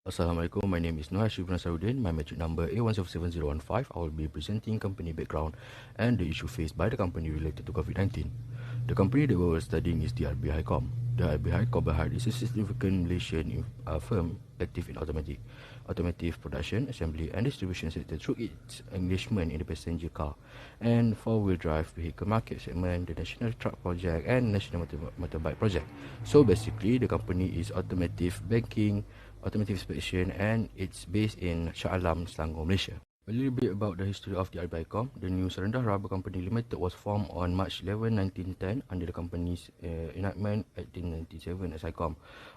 Assalamualaikum, my name is Noah Shibran Sarudin. My metric number A1077015. I will be presenting company background and the issue faced by the company related to COVID-19. The company that we were studying is the RB Highcom. The RB Highcom Berhad is a significant Malaysian firm active in automotive production, assembly and distribution sector through its engagement in the passenger car and four-wheel drive vehicle market segment, the National Truck Project and National Motorbike Project. So basically, the company is automotive banking, automotive inspection, and it's based in Shah Alam, Selangor, Malaysia. A little bit about the history of the RBICom. The new Serendah Rubber Company Limited was formed on March 11, 1910 under the company's enactment 1897 as ICOM.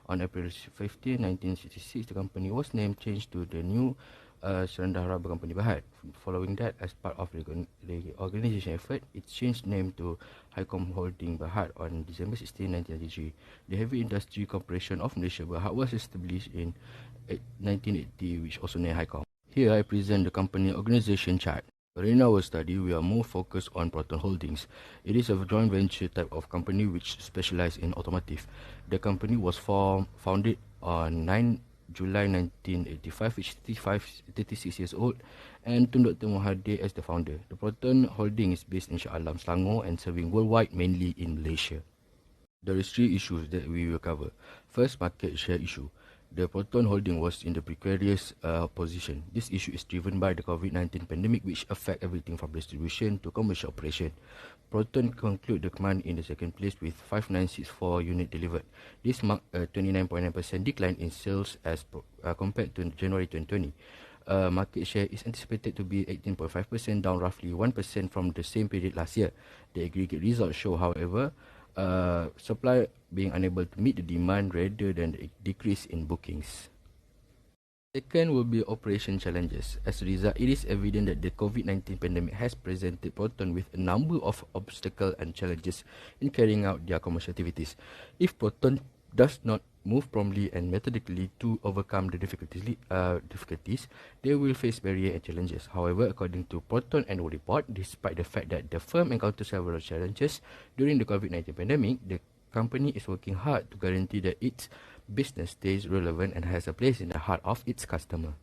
On April 15, 1966, the company was named changed to the new Serendah Rubber Company Berhad. Following that, as part of the organisation effort, it changed name to Highcom Holding Berhad on December 16, 1993. The Heavy Industry Corporation of Malaysia Berhad was established in 1980, which also named Highcom. Here I present the company organisation chart. In our study, we are more focused on Proton Holdings. It is a joint venture type of company which specializes in automotive. The company was founded on 9 July 1985, which is 36 years old, and Tun Dr. Mahathir as the founder. The Proton Holding is based in Shah Alam, Selangor, and serving worldwide, mainly in Malaysia. There is three issues that we will cover. First, market share issue. The Proton Holding was in the precarious position. This issue is driven by the COVID-19 pandemic, which affect everything from distribution to commercial operation. Proton conclude the command in the second place with 5964 unit delivered. This marked a 29.9% decline in sales as compared to January 2020. Market share is anticipated to be 18.5%, down roughly 1% from the same period last year. The aggregate results show, however, supply being unable to meet the demand rather than a decrease in bookings. Second will be operation challenges. As a result, it is evident that the COVID-19 pandemic has presented Proton with a number of obstacles and challenges in carrying out their commercial activities. If Proton does not move promptly and methodically to overcome the difficulties, they will face barriers and challenges. However, according to Proton annual report, despite the fact that the firm encountered several challenges during the COVID-19 pandemic, the company is working hard to guarantee that its business stays relevant and has a place in the heart of its customer.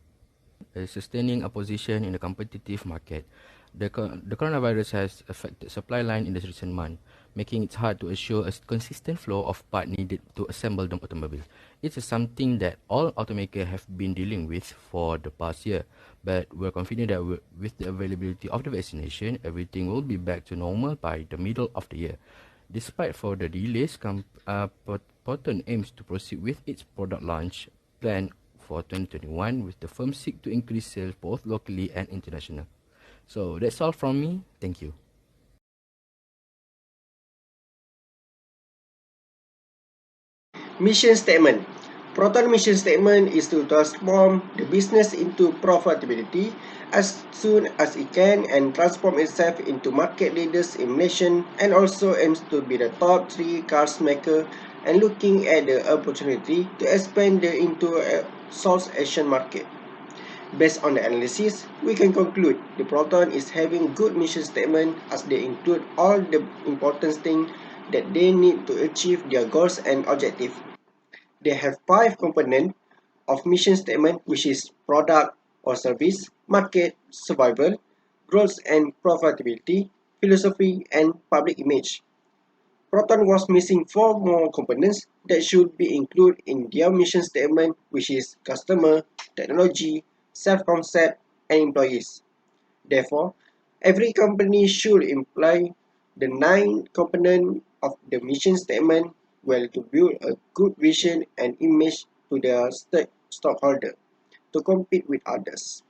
Sustaining a position in the competitive market. The coronavirus has affected supply line in the recent month, making it hard to assure a consistent flow of parts needed to assemble the automobile. It is something that all automakers have been dealing with for the past year, but we're confident that with the availability of the vaccination, everything will be back to normal by the middle of the year. Despite further delays, Proton aims to proceed with its product launch plan for 2021, with the firm seek to increase sales both locally and international. So that's all from me. Thank you. Mission statement. Proton mission statement is to transform the business into profitability as soon as it can and transform itself into market leaders in Malaysia, and also aims to be the top 3 cars maker and looking at the opportunity to expand into a South Asian market. Based on the analysis, we can conclude the Proton is having good mission statement as they include all the important things that they need to achieve their goals and objectives. They have 5 components of mission statement, which is product or service, market, survival, growth and profitability, philosophy, and public image. Proton was missing 4 more components that should be included in their mission statement, which is customer, technology, self-concept, and employees. Therefore, every company should imply the 9 components of the mission statement well to build a good vision and image to their stockholder to compete with others.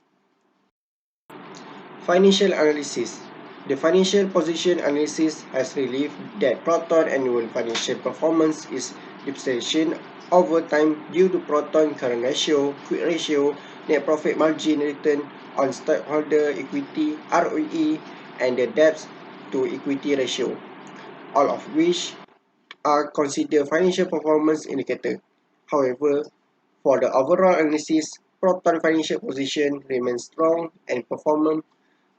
Financial analysis. The financial position analysis has revealed that Proton annual financial performance is depreciation over time due to Proton current ratio, quick ratio, net profit margin, return on stockholder equity, ROE, and the debt to equity ratio, all of which are considered financial performance indicator. However, for the overall analysis, Proton financial position remains strong and performing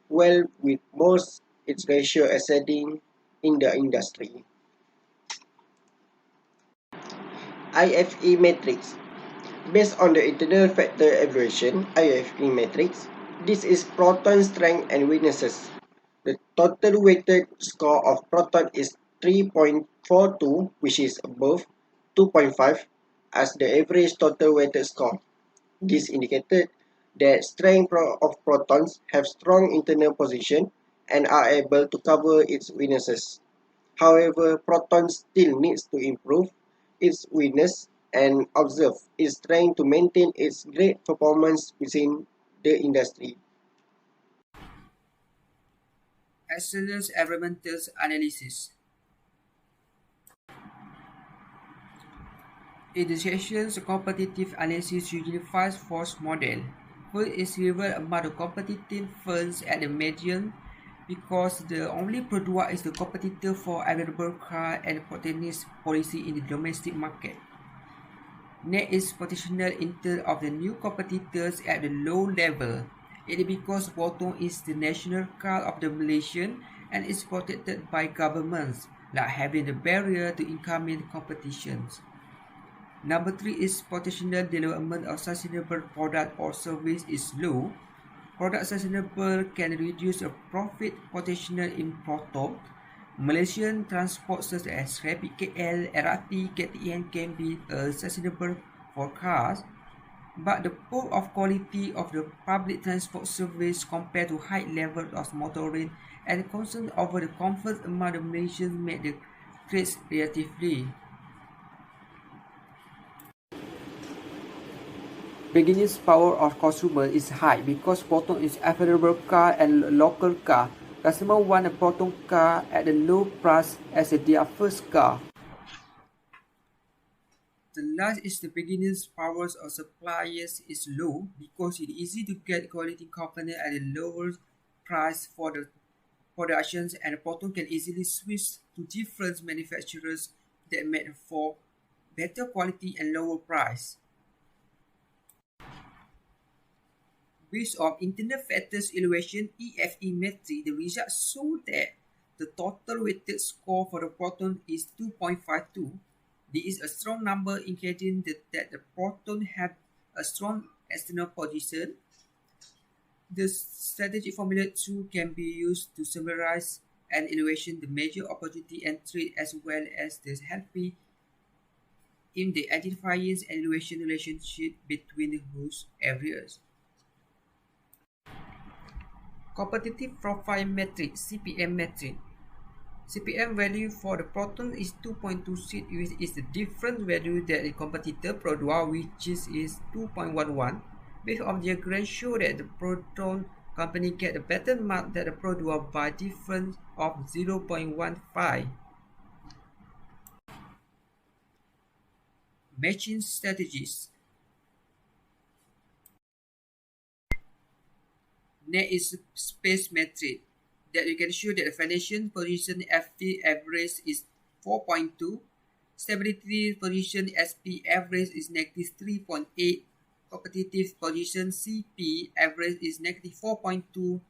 well with most its ratio exceeding in the industry. IFE metrics. Based on the internal factor evaluation (IFE matrix), this is proton strength and weaknesses. The total weighted score of proton is 3.42, which is above 2.5 as the average total weighted score. This indicated that strength of protons have strong internal position and are able to cover its weaknesses. However, Proton still needs to improve its weakness and observe its strength to maintain its great performance within the industry. Excellent environmental analysis. In the sessions, competitive analysis unifies force model. First is rival among the competitive firms at the median because the only product is the competitor for available car and protectionist policy in the domestic market. Next is potential intent of the new competitors at the low level. It is because Proton is the national car of the Malaysian and is protected by governments, like having the barrier to incoming competitions. Number 3 is potential development of sustainable product or service is low. Product sustainable can reduce a profit potential in Proton. Malaysian transport such as Rapid KL, LRT, KTM can be sustainable for cars, but the poor of quality of the public transport service compared to high level of motoring and concern over the comfort among the Malaysians make the trades relatively. Bargaining power of consumer is high because Proton is affordable car and local car. Customers want a Proton car at a low price as their first car. The last is the bargaining powers of suppliers is low because it is easy to get quality component at a lower price for the productions, and Proton can easily switch to different manufacturers that make for better quality and lower price. Based on internal factors evaluation EPPM Metric, the results show that the total weighted score for the Proton is 2.52. This is a strong number indicating that the Proton have a strong external position. The strategic formula 2 can be used to summarize and evaluate the major opportunity and threat as well as the helping in the identifying and evaluation relationship between those areas. Competitive Profile Metric (CPM metric). CPM value for the Proton is 2.26, which is the different value that the competitor product, which is 2.11. Based on the diagram show that the Proton company get a better mark than the product by difference of 0.15. Matching strategies. Next is space metric that you can show that the financial position FT average is 4.2, stability position SP average is negative 3.8, competitive position CP average is negative 4.2,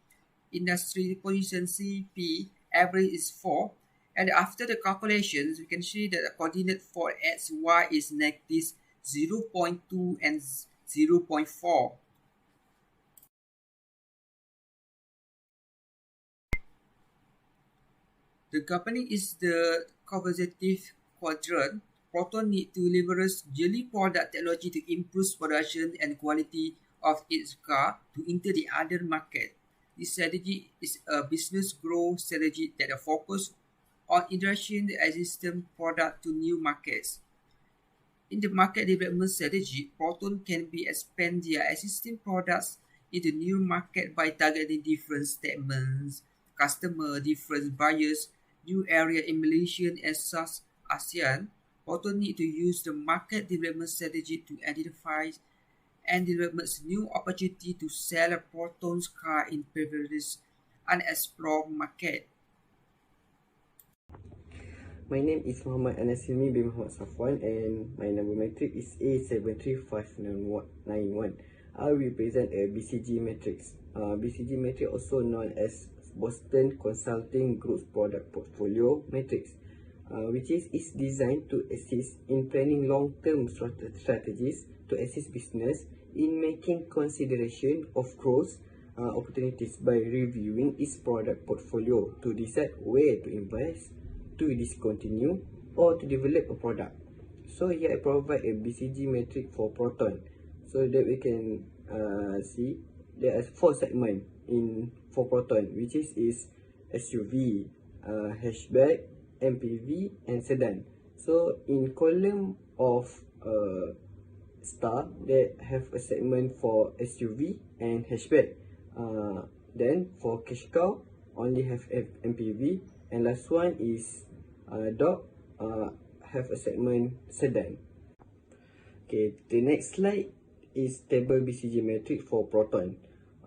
industry position CP average is 4, and after the calculations we can see that the coordinate for XY is negative 0.2 and 0.4. The company is the conservative quadrant. Proton need to leverage yearly product technology to improve production and quality of its car to enter the other market. This strategy is a business growth strategy that focuses on introducing the existing product to new markets. In the market development strategy, Proton can be expand their existing products into new market by targeting different segments, customer, different buyers, new area in Malaysia and South ASEAN. Proton need to use the market development strategy to identify and develop new opportunity to sell a Proton's car in previous unexplored market. My name is Muhammad Anasilmi bin Muhammad Safwan and my number metric is A735991. I represent a Bcg Metric. Bcg Metric, also known as Boston Consulting Group's product portfolio matrix. which is designed to assist in planning long-term strategies to assist business in making consideration of growth opportunities by reviewing its product portfolio to decide where to invest, to discontinue, or to develop a product. So here I provide a Bcg metric for Proton, so that we can see there are 4 segments for Proton, which is SUV, hatchback, MPV, and sedan. So in column of star, they have a segment for SUV and hatchback. Then for cash cow, only have MPV, and last one is dog, have a segment sedan. Okay, the next slide is table Bcg metric for Proton.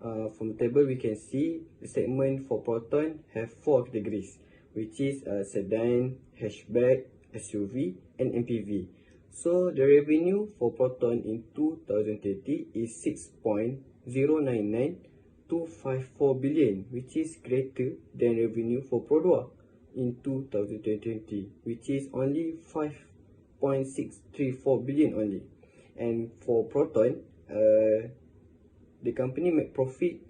From the table we can see the segment for Proton have 4 categories, which is sedan, hatchback, SUV, and MPV. So the revenue for Proton in 2030 is 6.099254 billion, which is greater than revenue for Produa in 2020, which is only 5.634 billion only. And for Proton, the company make profit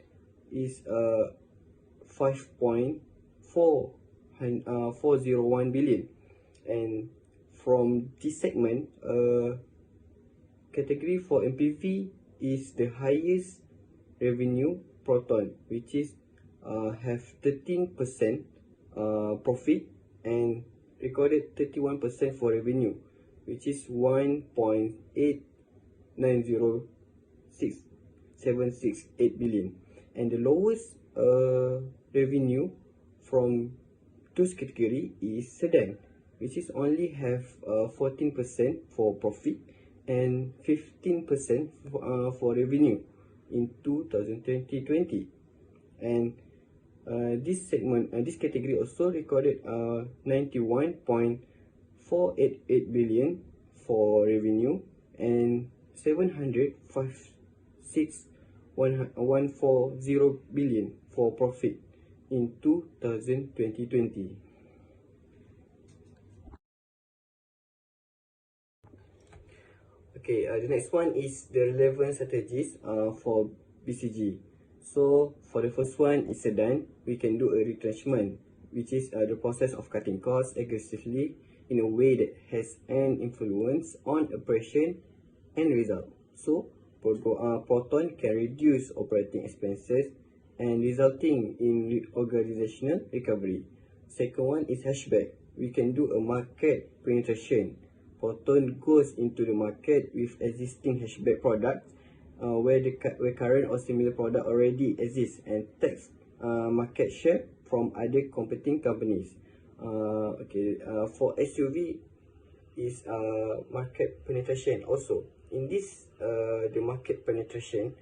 is 5.401 billion. And from this segment, category for MPV is the highest revenue Proton, which is have 13% profit and recorded 31% for revenue, which is 1.890678 billion. And the lowest revenue from those category is sedan, which is only have 14% for profit and 15% for revenue in 2020. And this segment, this category also recorded 91.488 billion for revenue and 756.140 billion for profit in 2020. Okay, the next one is the relevant strategies for BCG. So for the first one is sedan, we can do a retrenchment, which is the process of cutting costs aggressively in a way that has an influence on operation and result. So Proton can reduce operating expenses and resulting in organizational recovery. Second one is hatchback. We can do a market penetration. Proton goes into the market with existing hatchback products where current or similar product already exists and takes market share from other competing companies. For SUV is market penetration also. In this, the market penetration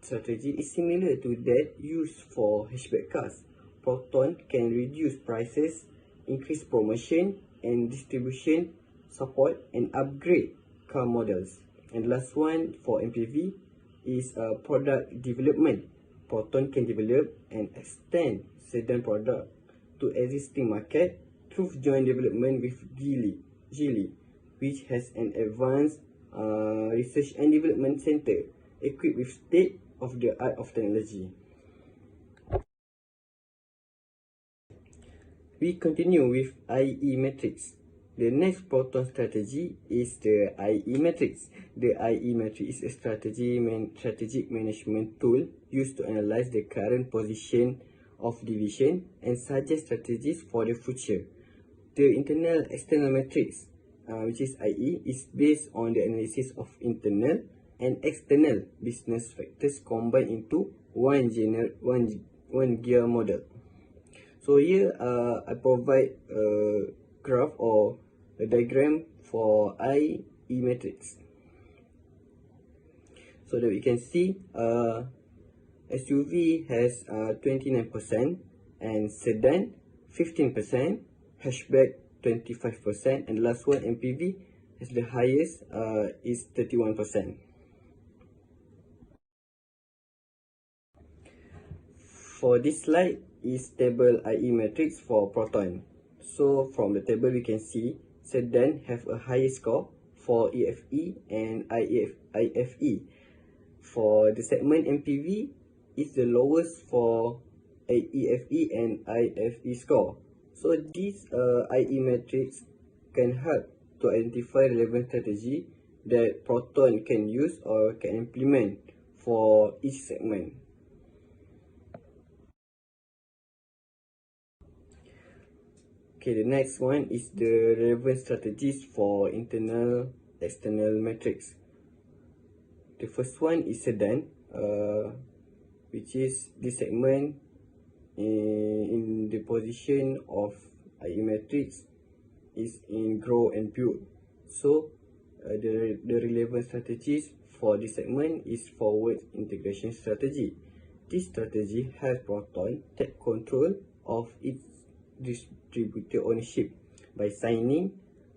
strategy is similar to that used for hatchback cars. Proton can reduce prices, increase promotion and distribution support, and upgrade car models. And last one for MPV is product development. Proton can develop and extend sedan product to existing market through joint development with Geely, which has an advanced research and development center equipped with state-of-the-art of technology. We continue with IE metrics. The next Proton strategy is the IE metrics. The IE metric is a strategic management tool used to analyze the current position of division and suggest strategies for the future. The internal external metrics, which is IE, is based on the analysis of internal and external business factors combined into one gear model. So here I provide a graph or a diagram for IE metrics, so that we can see SUV has 29% and sedan 15%, hatchback 25%, and last one MPV has the highest is 31%. For this slide is table IE metrics for Proton. So from the table we can see sedan have a higher score for EFE and IFE. For the segment MPV is the lowest for EFE and IFE score. So these IE metrics can help to identify relevant strategy that Proton can use or can implement for each segment. Okay, the next one is the relevant strategies for internal external metrics. The first one is sedan, which is this segment in the position of IE metrics is in grow and build. So the relevant strategies for this segment is forward integration strategy. This strategy helps Proton take control of its distributor ownership by signing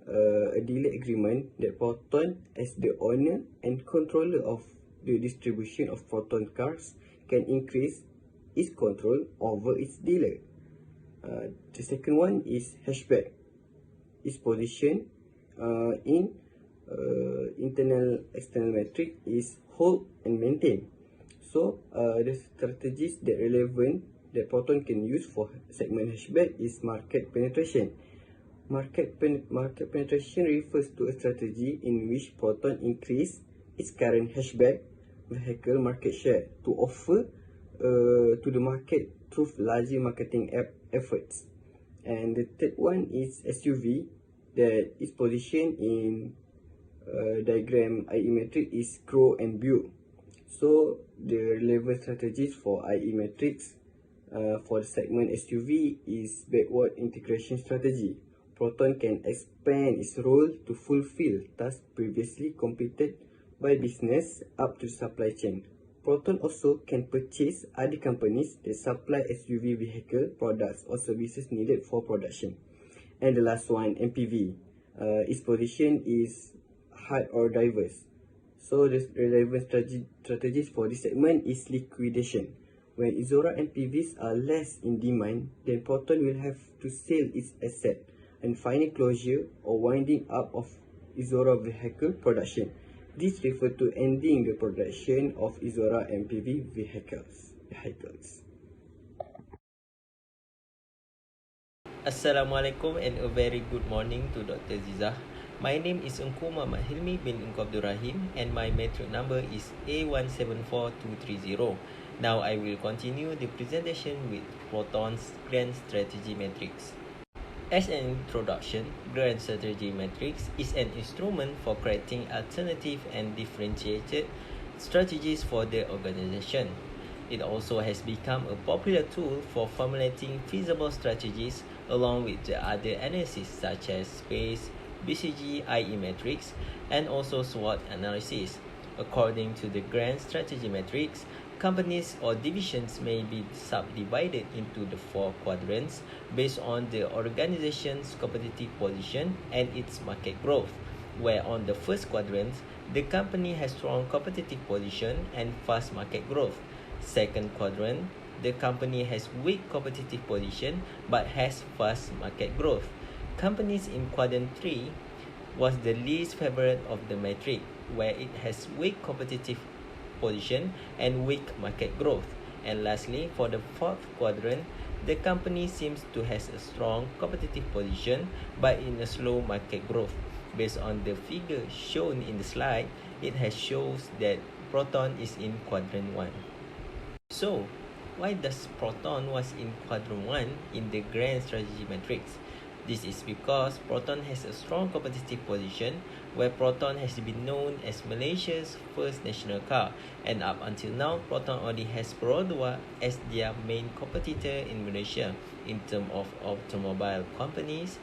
a dealer agreement that Proton, as the owner and controller of the distribution of Proton cars, can increase its control over its dealer. The second one is hatchback. Its position in internal external metric is hold and maintain. So the strategies that relevant that Proton can use for segment hatchback is market penetration. Market penetration refers to a strategy in which Proton increase its current hatchback vehicle market share to offer to the market through larger marketing efforts. And the third one is SUV, that is positioned in diagram IE metric is grow and build. So the relevant strategies for IE metrics for the segment SUV is backward integration strategy. Proton can expand its role to fulfill tasks previously completed by business up to supply chain. Proton also can purchase other companies that supply SUV vehicle products or services needed for production. And the last one, MPV. Its position is hard or diverse. So the relevant strategies for this segment is liquidation. When Izora MPVs are less in demand, then Proton will have to sell its asset and final closure or winding up of Izora vehicle production. This refers to ending the production of Izora MPV vehicles. Assalamualaikum and a very good morning to Dr. Zizah. My name is Engku Muhammad Hilmi bin Engku Abdul Rahim and my metric number is A174230. Now I will continue the presentation with Proton's Grand Strategy Matrix. As an introduction, Grand Strategy Matrix is an instrument for creating alternative and differentiated strategies for the organization. It also has become a popular tool for formulating feasible strategies along with the other analysis such as space, Bcg IE metrics, and also SWOT analysis. According to the Grand Strategy Matrix, companies or divisions may be subdivided into the 4 quadrants based on the organization's competitive position and its market growth, where on the first quadrant, the company has strong competitive position and fast market growth. Second quadrant, the company has weak competitive position but has fast market growth. Companies in quadrant 3 was the least favorite of the metric, where it has weak competitive position and weak market growth. And lastly, for the fourth quadrant, the company seems to has a strong competitive position but in a slow market growth. Based on the figure shown in the slide, it has shows that Proton is in quadrant 1. So, why does Proton was in quadrant 1 in the Grand Strategy Matrix? This is because Proton has a strong competitive position, where Proton has been known as Malaysia's first national car, and up until now, Proton only has Perodua as their main competitor in Malaysia in terms of automobile companies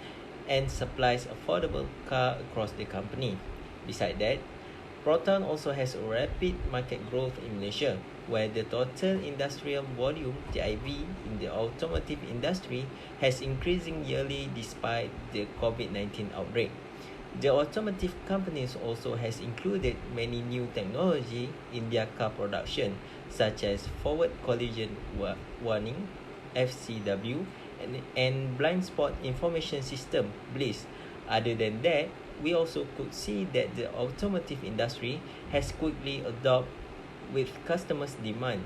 and supplies affordable car across the company. Besides that, Proton also has a rapid market growth in Malaysia, where the total industrial volume (TIV) in the automotive industry has increasing yearly despite the COVID-19 outbreak. The automotive companies also has included many new technology in their car production, such as forward collision warning (FCW) and blind spot information system (BLIS). Other than that, we also could see that the automotive industry has quickly adopted with customers' demand.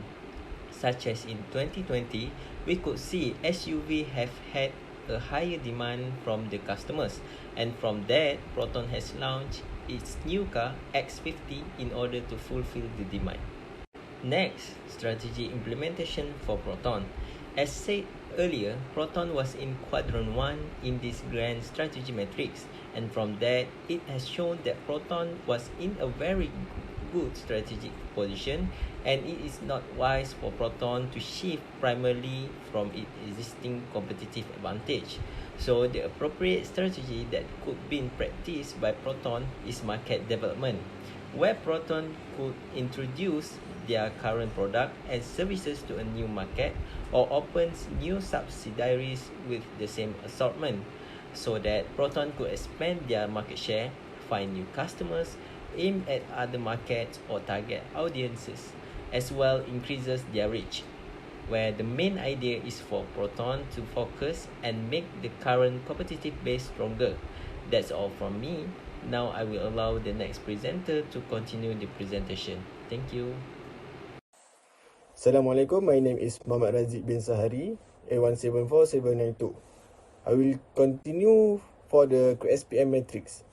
Such as in 2020, we could see SUV have had a higher demand from the customers, and from that, Proton has launched its new car X50 in order to fulfill the demand. Next, strategy implementation for Proton. As said earlier, Proton was in quadrant 1 in this grand strategy matrix, and from that, it has shown that Proton was in a very good strategic position, and it is not wise for Proton to shift primarily from its existing competitive advantage. So the appropriate strategy that could be practiced by Proton is market development, where Proton could introduce their current product and services to a new market or opens new subsidiaries with the same assortment, so that Proton could expand their market share, find new customers, aim at other markets or target audiences, as well increases their reach, where the main idea is for Proton to focus and make the current competitive base stronger. That's all from me. Now I will allow the next presenter to continue the presentation. Thank you. Assalamualaikum, my name is Muhammad Razik bin Sahari, A174792. I will continue for the SPM matrix.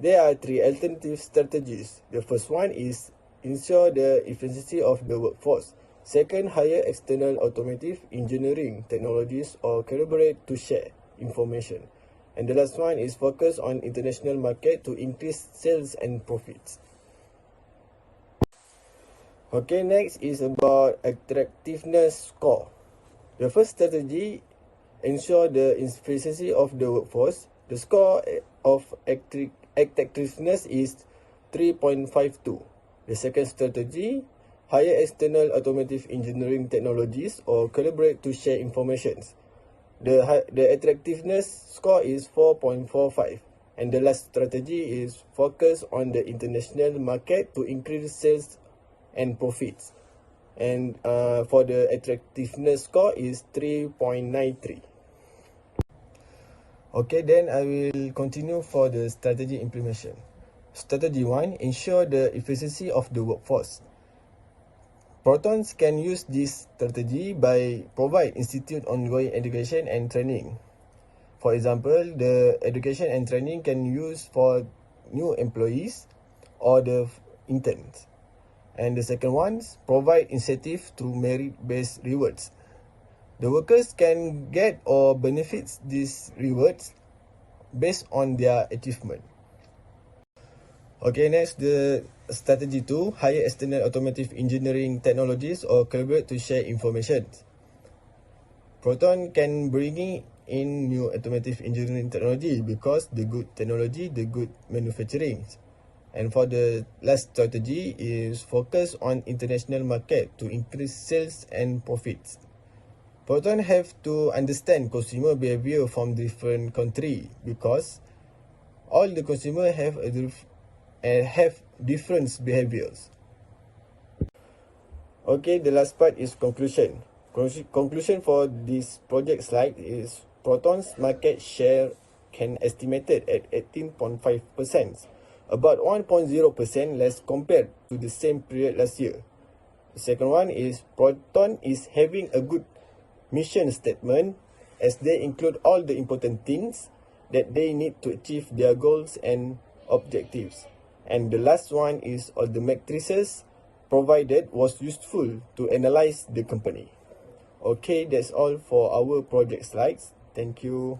There are three alternative strategies. The first one is ensure the efficiency of the workforce. Second, hire external automotive engineering technologies or collaborate to share information. And the last one is focus on international market to increase sales and profits. Okay, next is about attractiveness score. The first strategy, ensure the efficiency of the workforce. The score of attractiveness is 3.52. The second strategy, hire external automotive engineering technologies or collaborate to share information. The attractiveness score is 4.45. And the last strategy is focus on the international market to increase sales and profits. And for the attractiveness score is 3.93. Okay, then I will continue for the strategy implementation. Strategy 1, ensure the efficiency of the workforce. Protons can use this strategy by provide institute ongoing education and training. For example, the education and training can use for new employees or the interns. And the second one, provide incentive through merit-based rewards. The workers can get or benefit these rewards based on their achievement. Okay, next, the strategy 2, hire external automotive engineering technologies or collaborate to share information. Proton can bring in new automotive engineering technology because the good technology, the good manufacturing. And for the last strategy is focus on international market to increase sales and profits. Proton have to understand consumer behavior from different country because all the consumer have different behaviors. Okay, the last part is conclusion. Conclusion for this project slide is Proton's market share can estimated at 18.5%. About 1.0% less compared to the same period last year. The second one is Proton is having a good mission statement as they include all the important things that they need to achieve their goals and objectives. And the last one is all the matrices provided was useful to analyze the company. Okay, that's all for our project slides. Thank you.